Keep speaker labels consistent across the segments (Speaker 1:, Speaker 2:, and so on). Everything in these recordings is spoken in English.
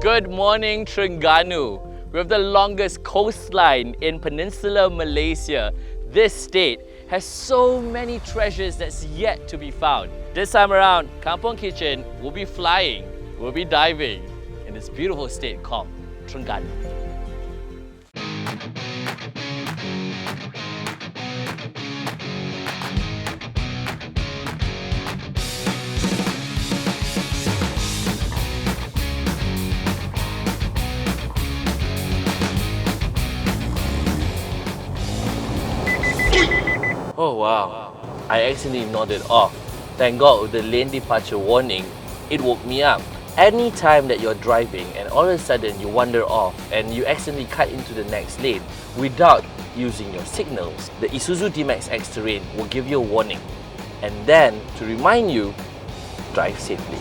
Speaker 1: Good morning, Terengganu. We have the longest coastline in Peninsular Malaysia. This state has so many treasures that's yet to be found. This time around, Kampung Kitchen will be flying, we'll be diving in this beautiful state called Terengganu. Oh wow, I accidentally nodded off. Thank God with the lane departure warning, it woke me up. Any time that you're driving and all of a sudden you wander off and you accidentally cut into the next lane without using your signals, the Isuzu D-Max X Terrain will give you a warning. And then, to remind you, drive safely.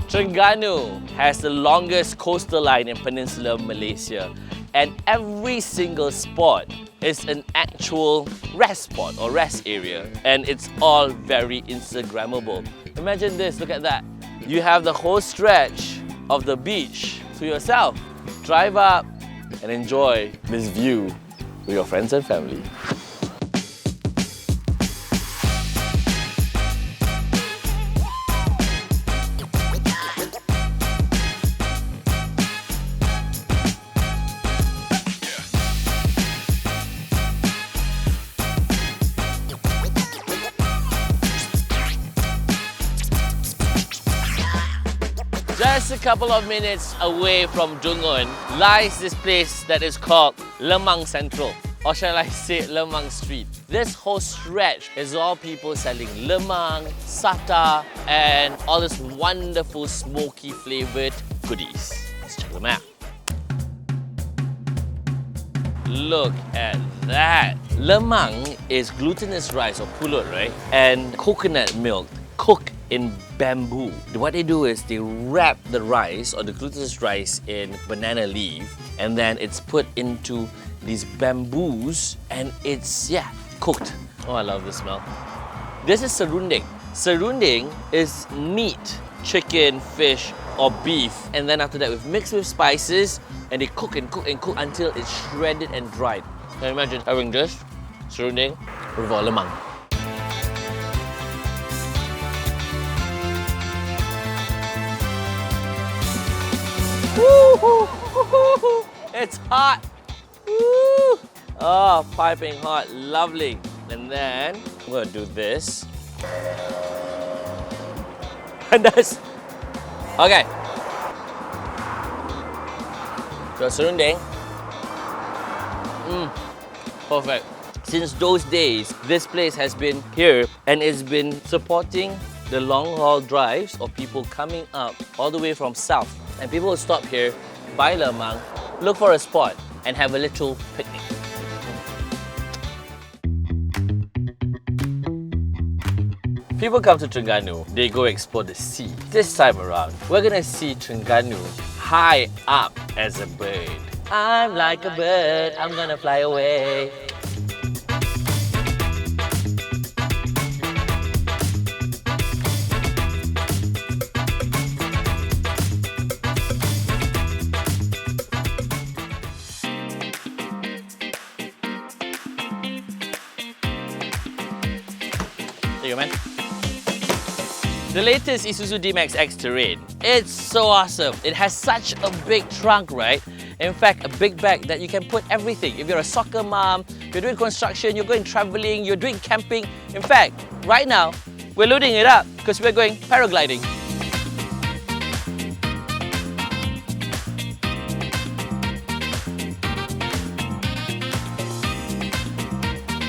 Speaker 1: Terengganu has the longest coastal line in Peninsular Malaysia, and every single spot is an actual rest spot or rest area, and it's all very Instagrammable. Imagine this, look at that. You have the whole stretch of the beach to yourself. Drive up and enjoy this view with your friends and family. Just a couple of minutes away from Dungun lies this place that is called Lemang Central, or shall I say Lemang Street. This whole stretch is all people selling lemang, sata, and all this wonderful smoky flavoured goodies. Let's check them out. Look at that! Lemang is glutinous rice or pulut, right? And coconut milk cooked in bamboo. What they do is they wrap the rice or the glutinous rice in banana leaf, and then it's put into these bamboos and it's, cooked. Oh, I love the smell. This is serunding. Serunding is meat, chicken, fish or beef, and then after that we've mixed with spices and they cook and cook and cook until it's shredded and dried. Can you imagine having this serunding with our lemang? It's hot! Woo! Oh, piping hot, lovely. And then I'm gonna do this. Panas. Okay. So serunding. Perfect. Since those days, this place has been here and it's been supporting the long haul drives of people coming up all the way from south. And people will stop here, buy lemang, look for a spot and have a little picnic. People come to Terengganu, they go explore the sea. This time around, we're gonna see Terengganu high up as a bird. I'm like a bird, I'm gonna fly away. There you go, man. The latest Isuzu D-Max X Terrain. It's so awesome. It has such a big trunk, right? In fact, a big bag that you can put everything. If you're a soccer mom, you're doing construction, you're going traveling, you're doing camping. In fact, right now, we're loading it up because we're going paragliding.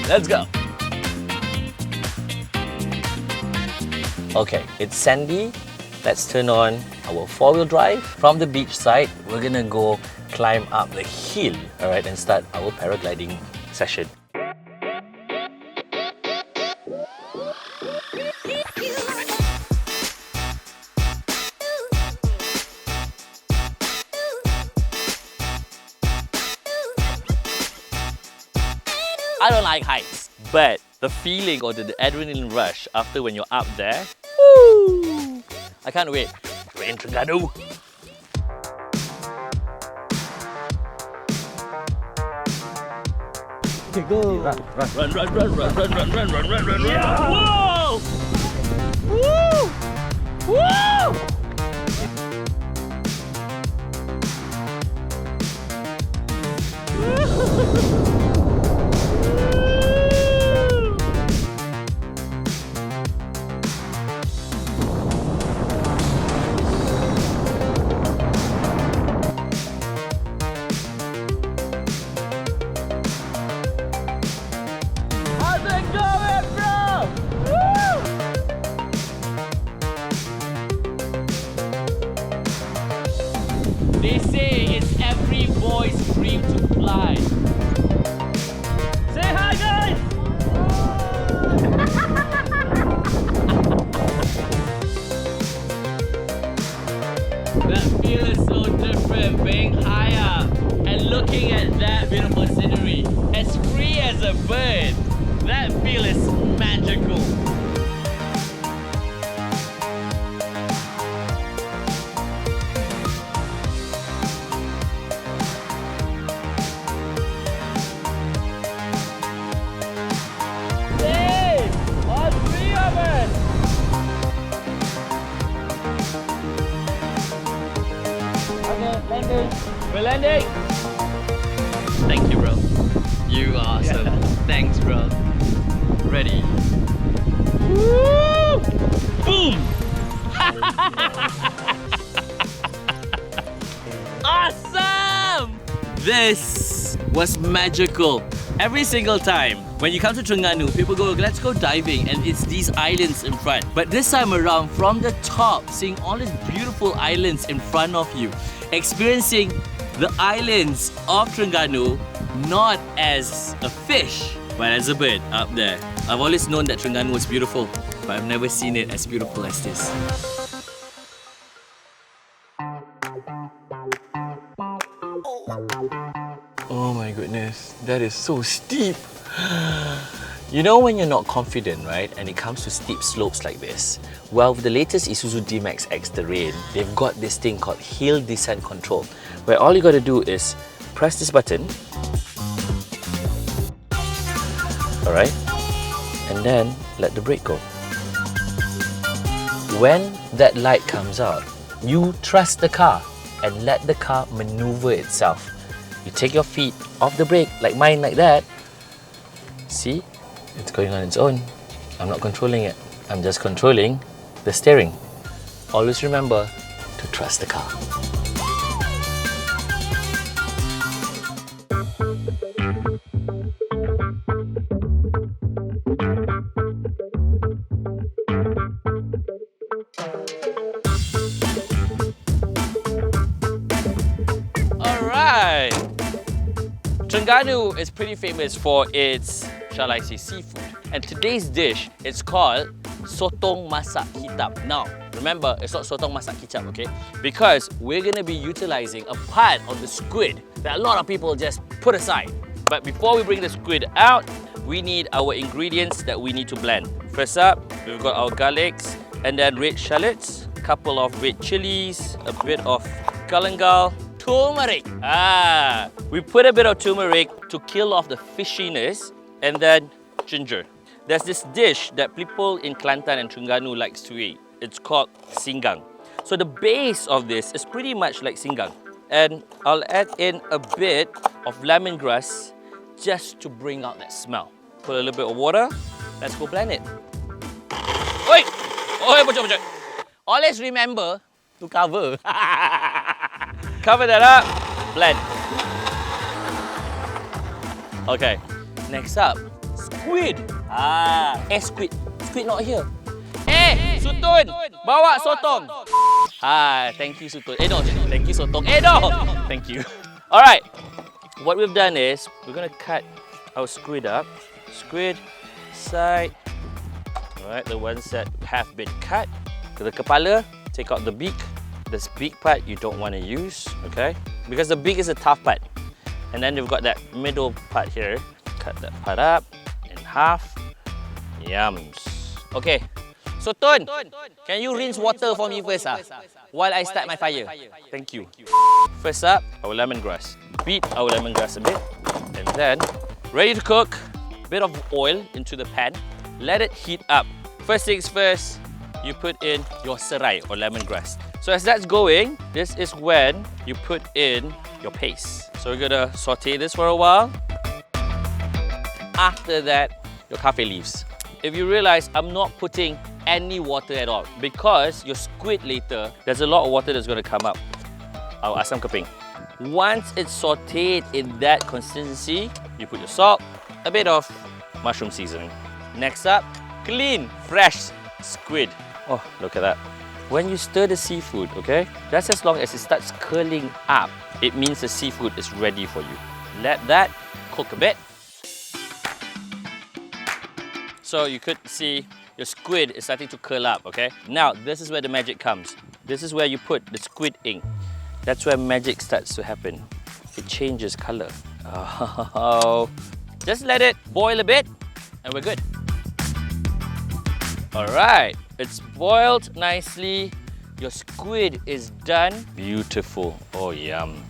Speaker 1: Let's go. Okay, it's sandy. Let's turn on our four-wheel drive. From the beach side, we're gonna go climb up the hill, all right, and start our paragliding session. I don't like heights, but the feeling or the adrenaline rush after when you're up there, woo! I can't wait. We're in Terengganu.
Speaker 2: Okay, go. Run.
Speaker 1: Yeah! Whoa! Woo! Woo! They say it's every boy's dream to fly. Say hi, guys! That feel is so different, being higher and looking at that beautiful scenery. As free as a bird. That feel is magical. We're landing!
Speaker 2: Thank you, bro. You are awesome.
Speaker 1: Yeah.
Speaker 2: Thanks, bro. Ready?
Speaker 1: Woo! Boom! Awesome! This was magical. Every single time when you come to Terengganu, people go, let's go diving, and it's these islands in front. But this time around, from the top, seeing all these beautiful islands in front of you, experiencing the islands of Terengganu not as a fish, but as a bird up there. I've always known that Terengganu was beautiful, but I've never seen it as beautiful as this. Oh my goodness, that is so steep. You know when you're not confident, right? And it comes to steep slopes like this. Well, with the latest Isuzu D-Max X Terrain, they've got this thing called Hill Descent Control, where all you got to do is press this button. Alright? And then let the brake go. When that light comes out, you trust the car and let the car maneuver itself. You take your feet off the brake, like mine, like that. See? It's going on its own. I'm not controlling it. I'm just controlling the steering. Always remember to trust the car. Alright! Terengganu is pretty famous for its, shall I say, seafood. And today's dish is called sotong masak hitam. Now, remember, it's not sotong masak kicap, okay? Because we're gonna be utilizing a part of the squid that a lot of people just put aside. But before we bring the squid out, we need our ingredients that we need to blend. First up, we've got our garlics, and then red shallots, a couple of red chilies, a bit of galangal, turmeric. We put a bit of turmeric to kill off the fishiness, and then ginger. There's this dish that people in Kelantan and Terengganu likes to eat. It's called singgang. So the base of this is pretty much like singgang. And I'll add in a bit of lemongrass just to bring out that smell. Put a little bit of water. Let's go blend it. Oi! Oi, bocor. Always remember to cover. Cover that up. Blend. Okay. Next up, squid. Squid. Squid not here. Sutun, bawa sotong. Thank you, Sutun. No, thank you, sotong. No, thank you. All right, what we've done is we're gonna cut our squid up. Squid side. All right, the ones that have been cut. The kepala, take out the beak. This beak part you don't want to use, okay? Because the beak is a tough part. And then you've got that middle part here. Cut that part up in half. Yums. Okay. So Tun, can you rinse water for me first while I start my fire? Thank you. First up, our lemongrass. Beat our lemongrass a bit. And then, ready to cook. Bit of oil into the pan. Let it heat up. First things first, you put in your serai or lemongrass. So as that's going, this is when you put in your paste. So we're gonna saute this for a while. After that, your kaffir leaves. If you realize, I'm not putting any water at all because your squid later, there's a lot of water that's going to come up. Our asam keping. Once it's sauteed in that consistency, you put your salt, a bit of mushroom seasoning. Next up, clean, fresh squid. Oh, look at that. When you stir the seafood, okay, just as long as it starts curling up, it means the seafood is ready for you. Let that cook a bit. So you could see your squid is starting to curl up, okay? Now, this is where the magic comes. This is where you put the squid ink. That's where magic starts to happen. It changes color. Oh. Just let it boil a bit and we're good. All right, it's boiled nicely. Your squid is done. Beautiful. Oh, yum.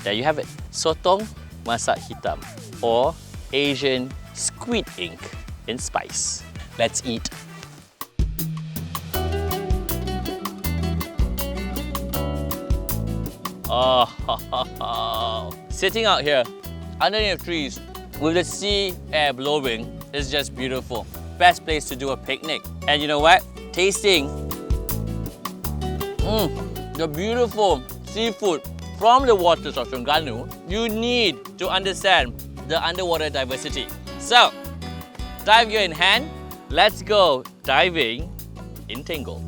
Speaker 1: There you have it. Sotong masak hitam or Asian squid ink in spice. Let's eat. Oh, sitting out here underneath the trees with the sea air blowing is just beautiful. Best place to do a picnic. And you know what? Tasting the beautiful seafood from the waters of Terengganu, you need to understand the underwater diversity. So, dive gear in hand, let's go diving in Tenggol.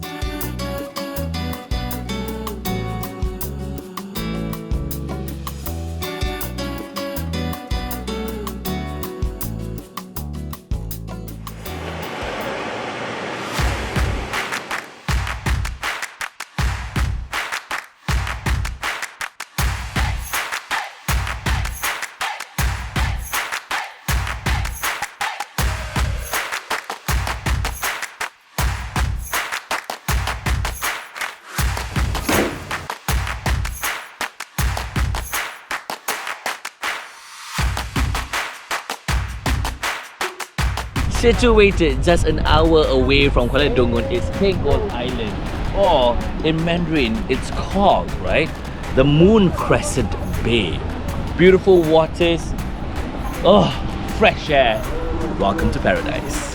Speaker 1: Situated just an hour away from Kuala Dungun is Tenggol Island, or in Mandarin, it's called, right? The Moon Crescent Bay. Beautiful waters, oh, fresh air. Welcome to paradise.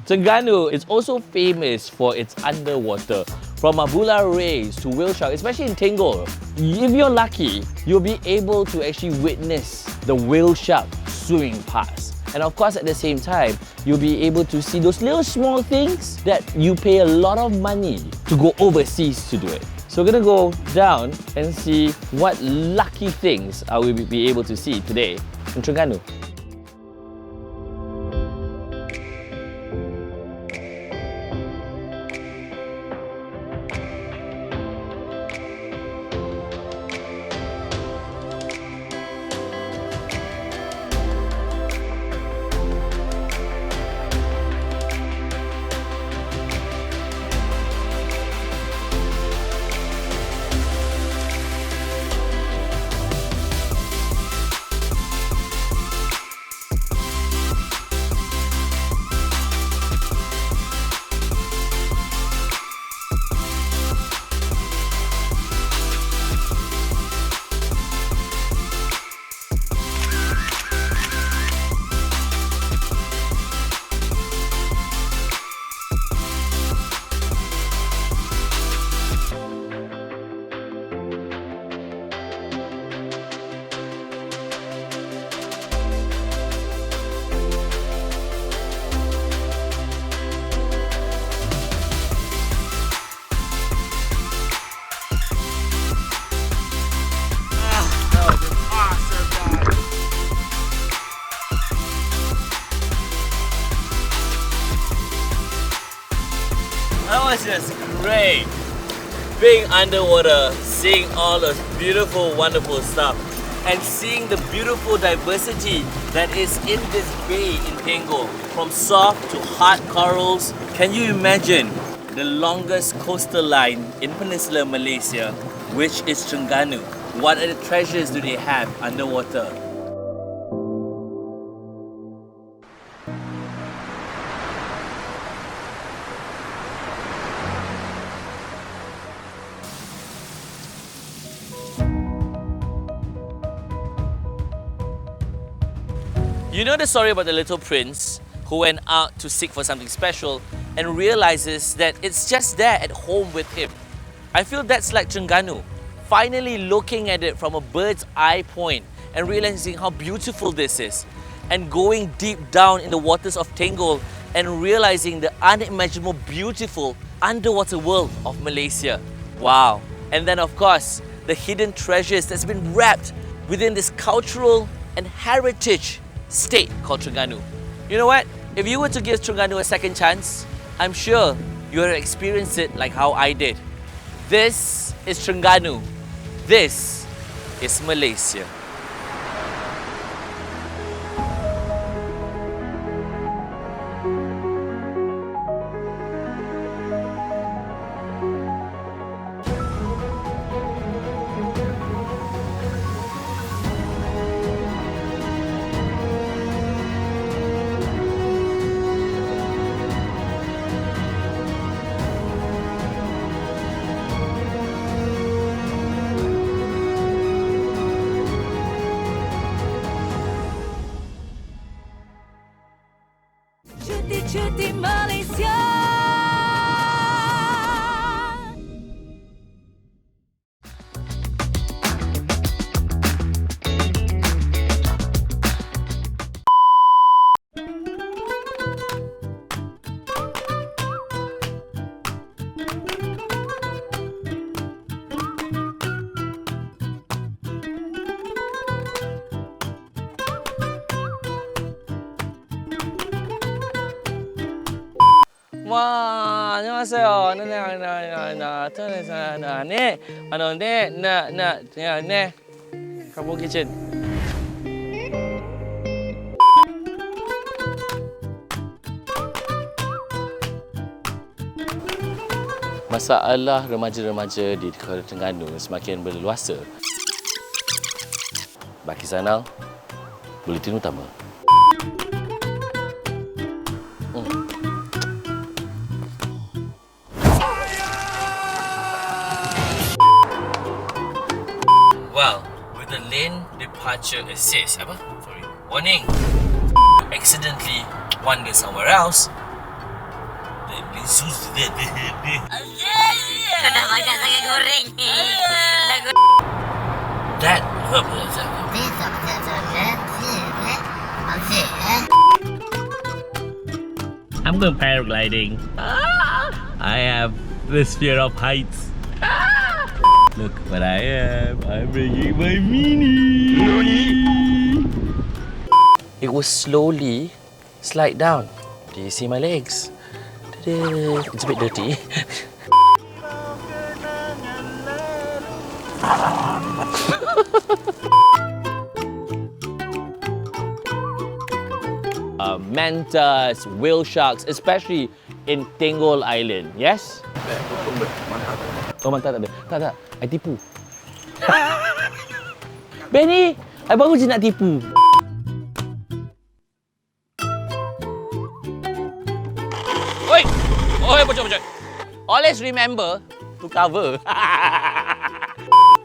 Speaker 1: Terengganu is also famous for its underwater, from mabula rays to whale shark, especially in Tenggol. If you're lucky, you'll be able to actually witness the whale shark swimming past. And of course, at the same time, you'll be able to see those little small things that you pay a lot of money to go overseas to do it. So we're gonna go down and see what lucky things I will be able to see today in Terengganu. was just great. Being underwater, seeing all those beautiful, wonderful stuff, and seeing the beautiful diversity that is in this bay in Tenggol, from soft to hard corals. Can you imagine the longest coastal line in Peninsular Malaysia, which is Terengganu? What other treasures do they have underwater? You know the story about the little prince who went out to seek for something special and realizes that it's just there at home with him. I feel that's like Terengganu, finally looking at it from a bird's eye point and realizing how beautiful this is, and going deep down in the waters of Tenggol and realizing the unimaginable beautiful underwater world of Malaysia. Wow. And then of course, the hidden treasures that's been wrapped within this cultural and heritage state called Terengganu. You know what? If you were to give Terengganu a second chance, I'm sure you will experience it like how I did. This is Terengganu. This is Malaysia.
Speaker 3: Cuti-cuti Malaysia.
Speaker 1: 와, 안녕하세요. 네, Kampung Kitchen. Masalah remaja-remaja di Kuala Tengganu semakin berleluasa. Baki Zainal, Buletin Utama. Well, with the lane departure assist, warning, accidentally wander somewhere else. The Isuzu
Speaker 3: Dah makan sangat goreng.
Speaker 1: that I'm going paragliding. I have this fear of heights. Look what I am. I'm bringing my mini. It will slowly slide down. Do you see my legs? Ta-da. It's a bit dirty. Mantas, whale sharks, especially in Tenggol Island. Yes? Oh, mantap tak ada. Tak. I tipu. Benny, I baru je nak tipu. Oi! Oi, bocor. Always remember to cover.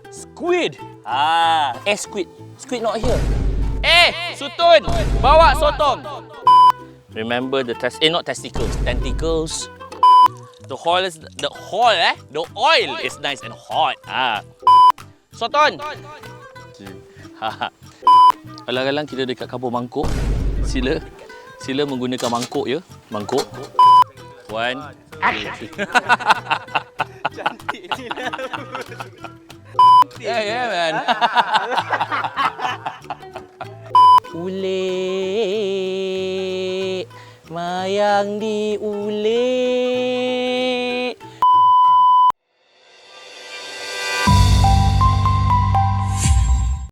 Speaker 1: Squid. Squid. Squid not here. Sutun, bawa sotong. Remember the not testicles, tentacles. The oil is nice and hot. Soton. Alang-alang kita dekat kampung mangkuk. Sila menggunakan mangkuk ya. Mangkuk. 1, 2, 3. Cantik gila. Yeah, man. Ule mayang di ule